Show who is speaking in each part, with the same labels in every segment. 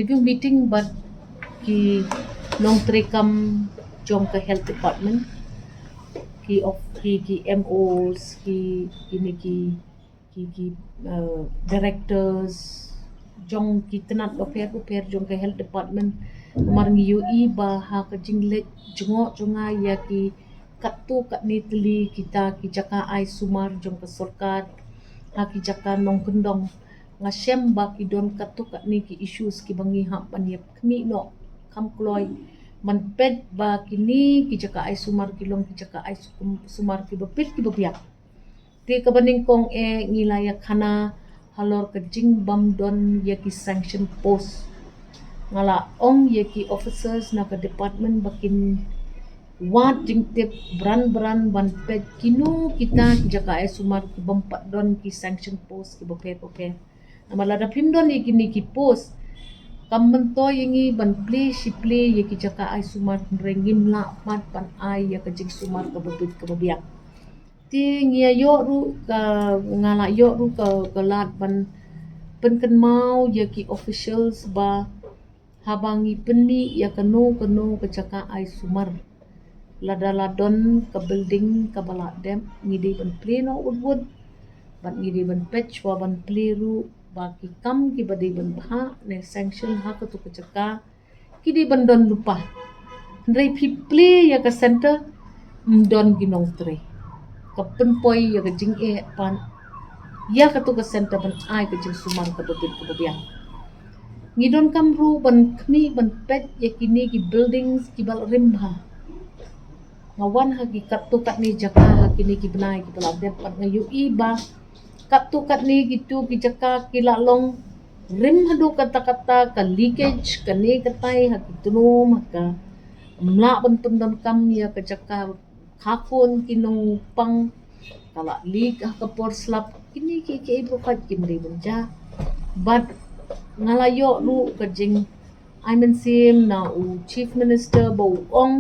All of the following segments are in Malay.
Speaker 1: review meeting but ki long trekam jong ke health department ki MOs ki directors jong ki tenat oper jong ke health department mar ngiu I ba ha ka jinglet jongo jonga ya ki katu kat ni teli kita ki jaka ai sumar jong ke sarkar ha ki jaka nong kendong nga shem ba ki don katu kat ni ki issues ki bangi ha pan yep kmi no kam kloi man pet ba kini ki jaka ai sumar ki long ki jaka ai sumar ki bepit ki bebiak ti kabaning kong ngilaya khana halor ka jing bam don ya ki sanction post ngala ong ya ki officers na ka department bakin wat jing tip bran ban pet kinu kita ki jaka ai sumar ki bampat don ki sanction post ki bepet amala da pim don ni ki post kamento yingi ban play si play ye ki jaka ai sumar rengim la mat pan ai ya ka jing sumar ka bebit ka bebiak ti ngia yo ru ka ngala yo ru ka lat ban penken mau ya ki officials ba habangi peni ya kanu ka jaka ai sumar lada ladon ka building ka bala dem ngidi ban play no wood ban ngidi ban patch wa ban play ru baki kam ki badi ban bha ne sanction ha ka tu ka jaka kidi ban don lupa ndai phi play ya ka center don ginong tre kapen poi ya ka jing pan ya ka tu ka center ban ai ka jing sumar ka bebit ka bebiang ngidon kam ru ban khmi ban pet ya kini ki buildings ki bal rimha ngawan ha ki katu kat ni jaka ha kini ki benai ki bala dem pat ngayu I ba katu kat ni gitu ki jaka ki la long rim hadu kata-kata ka leakage ka ni katai ha ki tunum ka mla ban pendon kam ya ka jaka khakun kinong pang kala leak ha ka por slap kini ki ibu kat kimri benja but ngalayo lu ka jing Aiman Sim na u chief minister bo ong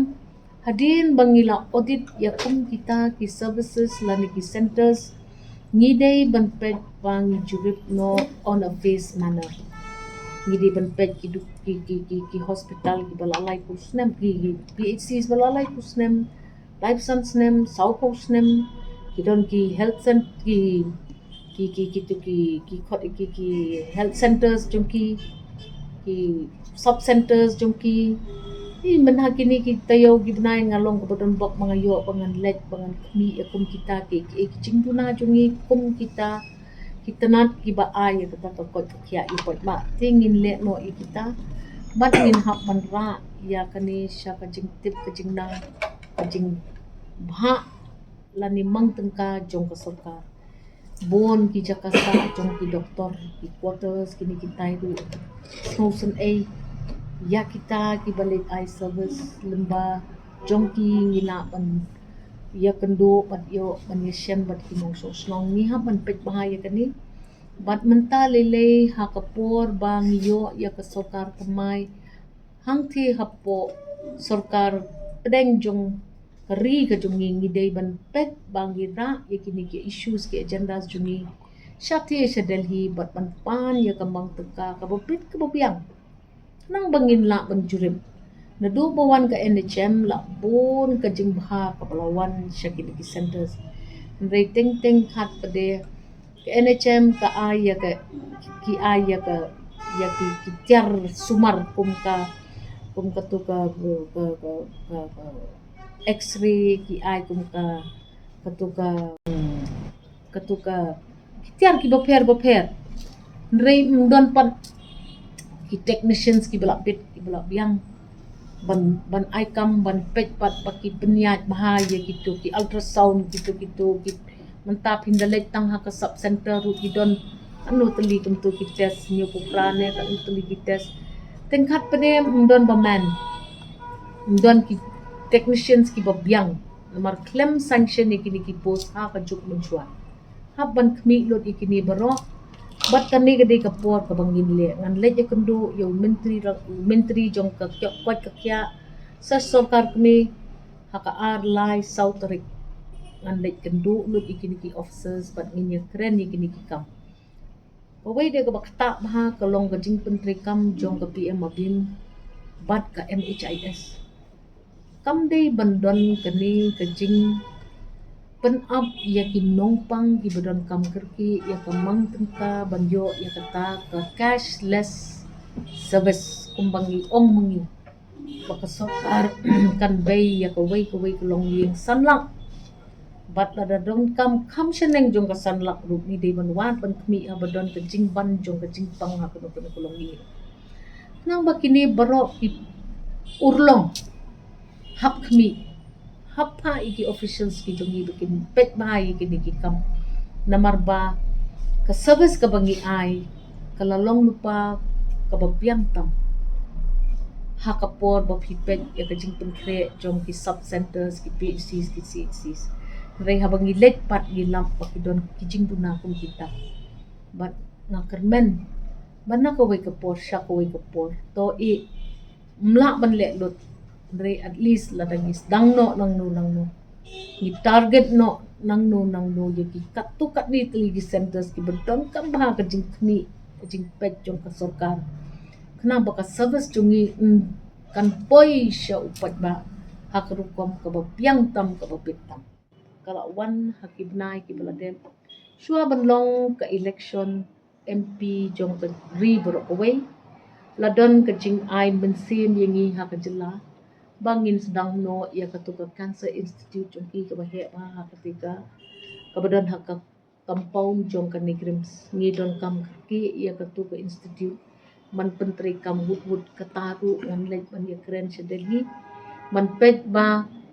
Speaker 1: hadin bangila audit ya kum kita ki services lani ki centers ngidei ban pet bang jurip no on a face manner ngidei ban pet ki hospital ki balalai kusnem ki PHCs balalai kusnem life science nem south coast nem ki don ki health center ki health centers jong ki sub centers jong ki menha kini ki tayo gibnai ngalong ko bodon bok mga yo bangan let bangan kmi akum kita ki jingduna jongi kum kita nat ki ba ay kata to ko kya I pot ma tingin le no I kita bat min hap man ra ya kani sha ka jing tip ka jing na ka jing bha lani mang tengka jong ka sarkar bon ki jakasa jong ki doktor ki quarters kini kita itu snowson a ya kita ki balik eye service lemba jong ki ngila ban ya kendo pat yo ban yeshem bat ki mong so snong ni ha ban pet bahaya kani bat menta lele ha kapor bang yo ya ka sarkar kamai hang thi hapo sarkar pedeng jong kari ka jongi ngidei ban pet bang ira ya kini ki issues ki agendas jongi syati sa Delhi bat ban pan ya kamang teka ka bopit ka bobiang nang bangin la ban jurim na do bawan ka NHM la bon ka jingbha ka palawan siya kini ki centers rating ting khat pade ka NHM ka aya ka ki aya ka ya ki tiar sumar kum ka tu ka x-ray ki ai kum ka tu ka tiar ki boper rei don pan ki technicians ki bala pit ki bala biang ban aikam ban pet pat paki penyat bahaya gitu ki ultrasound gitu ki mentap hindalek tang ha ka sub center ru ki don anu teli tentu ki test nyu pukrane ka teli ki test tengkat pene don baman don ki technicians ki babiang mar claim sanction ni kini ki post ha ka juk menchua ha ban khmi lot ikini baro bat kani gede kapor ka bangin le ngan le je kendo yo menteri jong ka kwat ka kya sa sarkar kmi ha ka ar lai south rik ngan le kendo lot ikini ki officers bat nginya kren ikini ki kam Pawai dia ke bakta maha kalong ke jing Menteri Kam jong ke PM Abim bat ke MHIS. Kam dei bandon keni ke jing pen up ya ki nongpang ki badon kam kerki ya ke mang tengka banjo ya kata ke cashless service kumbangi ong mengi baka sokar kan bay ya ke way ke long ying sanlak bat la da dong kam sheneng jong ka sanlak rup ni dei ban wan pan kmi abadon ke jing ban jong ke jing pang ha kono kono long yi nang bakini baro ki urlong hap kmi hap ha iki officials ki jong yi bikin pet ba yi ki kam namar ba ka service ka bangi ai kalalong lupa ka babiang tam ha kapor ba pipet ya ka jing pen kre jong ki sub centers ki PHCs ki CHCs rei ha bangi let pat gi lamp pa ki don ki jing buna kum kita but nga kermen bana ka wai kapor sha ka wai kapor to i mla ban le lot rei at least la dangis dang no nang no ni target no nang no ye ki kat tu kat ni tli gi centers ki bedon kam ba ka jing kni jing pet jong ka sarkar kena baka service jungi kan poi sya upat ba hak rukom ka ba piang tam ka ba pitam kala wan hakibnai ki baladem shua banlong ka election MP jong ka ri bro away ladon ka jing ai bensim yengi ha ka jela bangin sedang no ya ka tu ka cancer institute jong ki ka ba he ba ha ketika ka badon ha ka compound jong ka negrims ngidon kam ki ya ka tu ka institute man penteri kam hut kataru ngan lek man ya keren sedeli man pet ba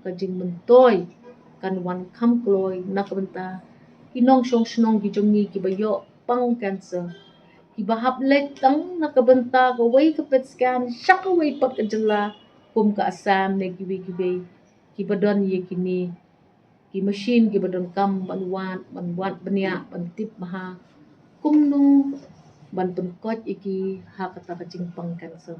Speaker 1: ka jing mentoy kan wan kam kloy nak benta kinong shong snong ki jongi ki bayo pang cancer ki bahap lek tang nak benta ka wai ka pet scan syak ka wai pat ka jela kum ka asam ne ki badon ye kini ki machine ki badon kam ban wat bania ban tip maha kumnu ban pen kot iki ha kata ka jing pang cancer